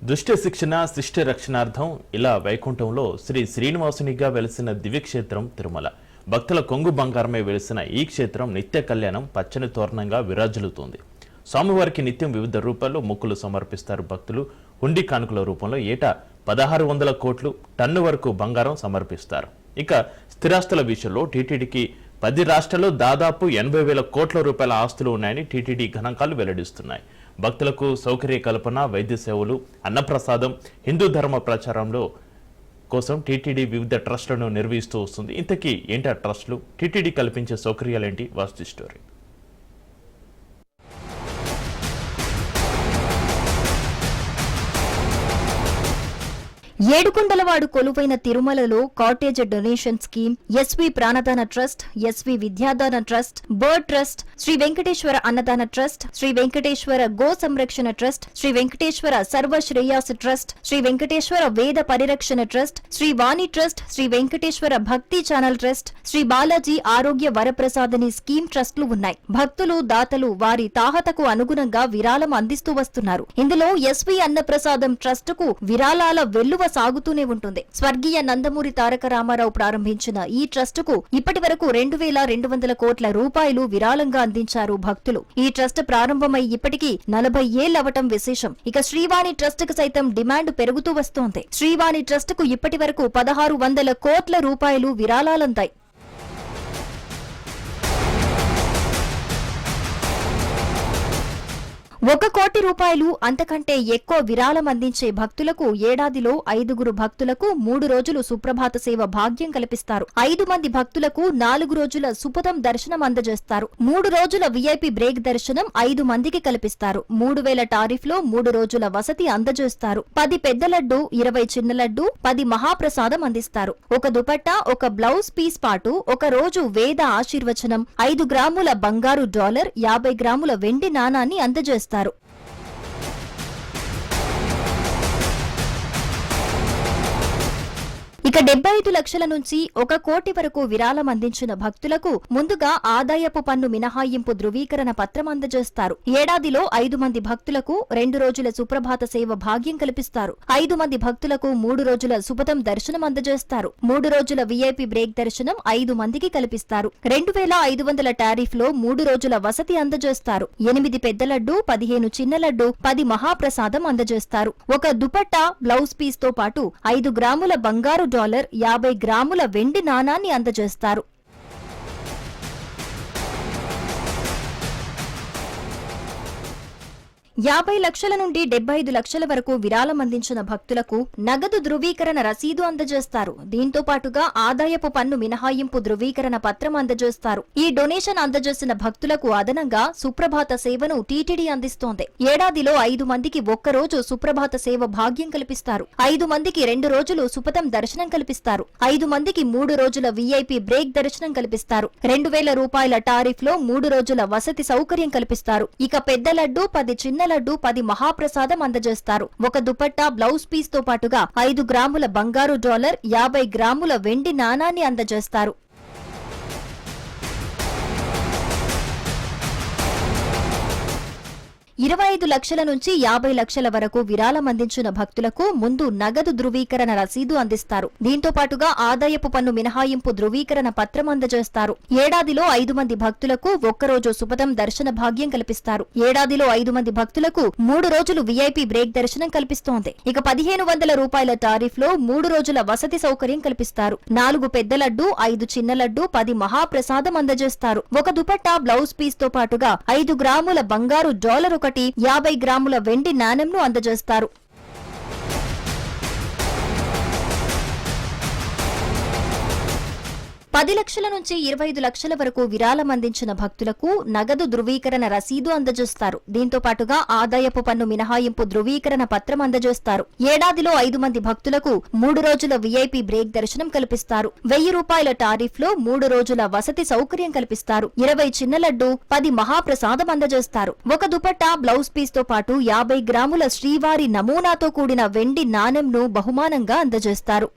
దుష్ట శిక్షణ శిష్ట రక్షణార్థం ఇలా వైకుంఠంలో శ్రీ శ్రీనివాసునిగా వెలిసిన దివ్యక్షేత్రం తిరుమల. భక్తుల కొంగు బంగారమే వెలిసిన ఈ క్షేత్రం నిత్య కళ్యాణం పచ్చని తోరణంగా విరాజిల్లుతోంది. స్వామివారికి నిత్యం వివిధ రూపాల్లో మొక్కులు సమర్పిస్తారు భక్తులు. హుండీ కానుకల రూపంలో ఏటా 1600 కోట్లు టన్ను వరకు బంగారం సమర్పిస్తారు. ఇక స్థిరాస్తుల విషయంలో టీటీడీకి 10 రాష్ట్రాల్లో దాదాపు 80,000 కోట్ల రూపాయల ఆస్తులు ఉన్నాయని టీటీడీ గణాంకాలు వెల్లడిస్తున్నాయి. భక్తులకు సౌకర్య కల్పన, వైద్య సేవలు, అన్నప్రసాదం, హిందూ ధర్మ ప్రచారంలో కోసం టీటీడీ వివిధ ట్రస్టులను నిర్వహిస్తూ వస్తుంది. ఇంతకీ ఏంటి ఆ ట్రస్టులు, టీటీడీ కల్పించే సౌకర్యాలేంటి? వాస్తు స్టోరీ. ఏడుకొండలవాడు కొలువైన తిరుమలలో cottage donation scheme, SV Pranadana trust, SV Vidyadana trust, BIRRD trust, Sri Venkateswara Annadana trust, Sri Venkateswara Go Samrakshana trust, Sri Venkateswara Sarva Shreyas trust, Sri Venkateswara Veda Parirakshana trust, Sri Vani trust, Sri Venkateswara Bhakti channel trust, Shri Balaji ఆరోగ్య వరప్రసాదని స్కీమ్ ట్రస్టులు ఉన్నాయి. భక్తులు, దాతలు వారి తాహతకు అనుగుణంగా విరాళం అందిస్తూ వస్తున్నారు. ఇందులో ఎస్వి అన్నప్రసాదం ట్రస్టుకు విరాళాల వెల్లువ సాగుతూనే ఉంటుంది. స్వర్గీయ నందమూరి తారక రామారావు ప్రారంభించిన ఈ ట్రస్టుకు ఇప్పటి వరకు 2,200 కోట్ల రూపాయలు విరాళంగా అందించారు భక్తులు. ఈ ట్రస్ట్ ప్రారంభమై ఇప్పటికీ 40 ఏళ్లవటం విశేషం. ఇక శ్రీవాణి ట్రస్టుకు సైతం డిమాండ్ పెరుగుతూ వస్తోంది. శ్రీవాణి ట్రస్టుకు ఇప్పటి వరకు 1,600 కోట్ల రూపాయలు విరాళాలందాయి. 1 కోటి రూపాయలు అంతకంటే ఎక్కువ విరాళం అందించే భక్తులకు ఏడాదిలో 5 భక్తులకు 3 రోజులు సుప్రభాత సేవ భాగ్యం కల్పిస్తారు. 5 మంది భక్తులకు 4 రోజుల సుపథం దర్శనం అందజేస్తారు. 3 రోజుల విఐపి బ్రేక్ దర్శనం 5 మందికి కల్పిస్తారు. 3,000 టారిఫ్లో 3 రోజుల వసతి అందజేస్తారు. 10 పెద్ద లడ్డు, 20 చిన్న లడ్డు, 10 మహాప్రసాదం అందిస్తారు. 1 దుపట్టా, 1 బ్లౌజ్ పీస్ పాటు 1 రోజు వేద ఆశీర్వచనం, 5 గ్రాముల బంగారు డాలర్, 50 గ్రాముల వెండి నాణాన్ని అందజేస్తారు. ఇక 75 లక్షల నుంచి 1 కోటి వరకు విరాళం అందించిన భక్తులకు ముందుగా ఆదాయపు పన్ను మినహాయింపు ధృవీకరణ పత్రం అందజేస్తారు. ఏడాదిలో 5 మంది భక్తులకు 2 రోజుల సుప్రభాత సేవ భాగ్యం కల్పిస్తారు. 5 మంది భక్తులకు 3 రోజుల సుపథం దర్శనం అందజేస్తారు. 3 రోజుల విఐపి బ్రేక్ దర్శనం 5 మందికి కల్పిస్తారు. 2,500 టారిఫ్లో 3 రోజుల వసతి అందజేస్తారు. 8 పెద్ద లడ్డు, 15 చిన్న లడ్డు, 10 మహాప్రసాదం అందజేస్తారు. 1 దుపట్టా, బ్లౌజ్ పీస్ తో పాటు 5 గ్రాముల బంగారు డాలర్, 50 గ్రాముల వెండి నాణాన్ని అందజేస్తారు. 50 లక్షల నుండి 75 లక్షల వరకు విరాళం అందించిన భక్తులకు నగదు ధృవీకరణ రసీదు అందజేస్తారు. దీంతో పాటుగా ఆదాయపు పన్ను మినహాయింపు ధృవీకరణ పత్రం అందజేస్తారు. ఈ డొనేషన్ అందజేసిన భక్తులకు అదనంగా సుప్రభాత సేవను టీటీడీ అందిస్తోంది. ఏడాదిలో 5 మందికి 1 రోజు సుప్రభాత సేవ భాగ్యం కల్పిస్తారు. 5 మందికి 2 రోజులు సుపథం దర్శనం కల్పిస్తారు. 5 మందికి 3 రోజుల విఐపి బ్రేక్ దర్శనం కల్పిస్తారు. 2,000 రూపాయల టారిఫ్లో 3 రోజుల వసతి సౌకర్యం కల్పిస్తారు. ఇక పెద్ద లడ్డు, 10 చిన్న లడ్డు, 10 మహాప్రసాదం అందజేస్తారు. 1 దుపట్టా, బ్లౌజ్ పీస్ తో పాటుగా 5 గ్రాముల బంగారు డాలర్, 50 గ్రాముల వెండి నాణాన్ని అందజేస్తారు. 25 లక్షల నుంచి 50 లక్షల వరకు విరాళం అందించిన భక్తులకు ముందు నగదు ధృవీకరణ రసీదు అందిస్తారు. దీంతో పాటుగా ఆదాయపు పన్ను మినహాయింపు ధృవీకరణ పత్రం అందజేస్తారు. ఏడాదిలో 5 మంది భక్తులకు 1 రోజు సుపథం దర్శన భాగ్యం కల్పిస్తారు. ఏడాదిలో 5 మంది భక్తులకు 3 రోజులు విఐపి బ్రేక్ దర్శనం కల్పిస్తోంది. ఇక 1,500 రూపాయల టారిఫ్లో 3 రోజుల వసతి సౌకర్యం కల్పిస్తారు. 4 పెద్ద లడ్డు, 5 చిన్న లడ్డు, 10 మహాప్రసాదం అందజేస్తారు. 1 దుపట్టా, బ్లౌజ్ పీస్ తో పాటుగా 5 గ్రాముల బంగారు డాలర్, 50 గ్రాముల వెండి నాణెంను అందజేస్తారు. 10 లక్షల నుంచి 25 లక్షల వరకు విరాళం అందించిన భక్తులకు నగదు ధృవీకరణ రసీదు అందజేస్తారు. దీంతో పాటుగా ఆదాయపు పన్ను మినహాయింపు ధృవీకరణ పత్రం అందజేస్తారు. ఏడాదిలో 5 మంది భక్తులకు 3 రోజుల విఐపి బ్రేక్ దర్శనం కల్పిస్తారు. 1,000 రూపాయల టారిఫ్లో 3 రోజుల వసతి సౌకర్యం కల్పిస్తారు. 20 చిన్న లడ్డు, 10 మహాప్రసాదం అందజేస్తారు. 1 దుపట్టా, బ్లౌజ్ పీస్ తో పాటు 50 గ్రాముల శ్రీవారి నమూనాతో కూడిన వెండి నాణెంను బహుమానంగా అందజేస్తారు.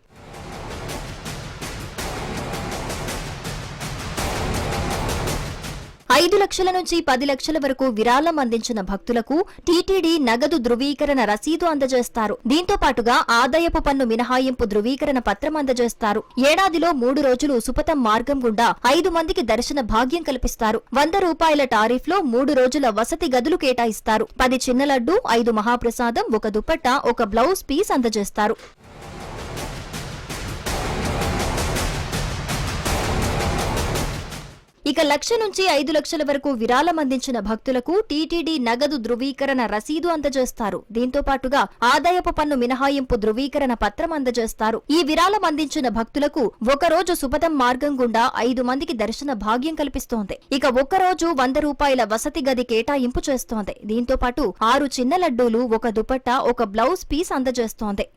5 లక్షల నుంచి 10 లక్షల వరకు విరాళం అందించిన భక్తులకు టీటీడీ నగదు ధృవీకరణ రసీదు అందజేస్తారు. దీంతో పాటుగా ఆదాయపు పన్ను మినహాయింపు ధృవీకరణ పత్రం అందజేస్తారు. ఏడాదిలో 3 రోజులు సుపథం మార్గం గుండా 5 మందికి దర్శన భాగ్యం కల్పిస్తారు. 100 రూపాయల టారిఫ్లో 3 రోజుల వసతి గదులు కేటాయిస్తారు. 10 చిన్న లడ్డు, 5 మహాప్రసాదం, 1 దుపట్టా, 1 బ్లౌజ్ పీస్ అందజేస్తారు. ఇక 1 లక్ష నుంచి 5 లక్షల వరకు విరాళం అందించిన భక్తులకు టీటీడీ నగదు ధృవీకరణ రసీదు అందజేస్తారు. దీంతో పాటుగా ఆదాయపు పన్ను మినహాయింపు ధృవీకరణ పత్రం అందజేస్తారు. ఈ విరాళం అందించిన భక్తులకు 1 రోజు సుపథం మార్గం గుండా 5 మందికి దర్శన భాగ్యం కల్పిస్తోంది. ఇక 1 రోజు 100 రూపాయల వసతి గది కేటాయింపు చేస్తోంది. దీంతో పాటు 6 చిన్న లడ్డూలు, 1 దుపట్టా, 1 బ్లౌజ్ పీస్ అందజేస్తోంది.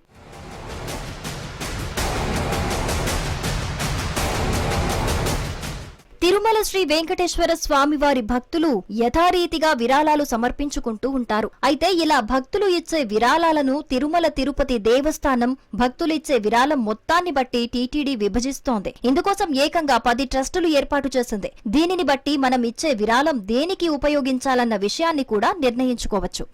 తిరుమల శ్రీ వెంకటేశ్వర స్వామివారి భక్తులు యథారీతిగా విరాళాలు సమర్పించుకుంటూ ఉంటారు. అయితే ఇలా భక్తులు ఇచ్చే విరాళాలను తిరుమల తిరుపతి దేవస్థానం భక్తులు ఇచ్చే విరాళం మొత్తాన్ని బట్టి టీటీడీ విభజిస్తోంది. ఇందుకోసం ఏకంగా 10 ట్రస్టులు ఏర్పాటు చేసింది. దీనిని బట్టి మనం ఇచ్చే విరాళం దేనికి ఉపయోగించాలన్న విషయాన్ని కూడా నిర్ణయించుకోవచ్చు.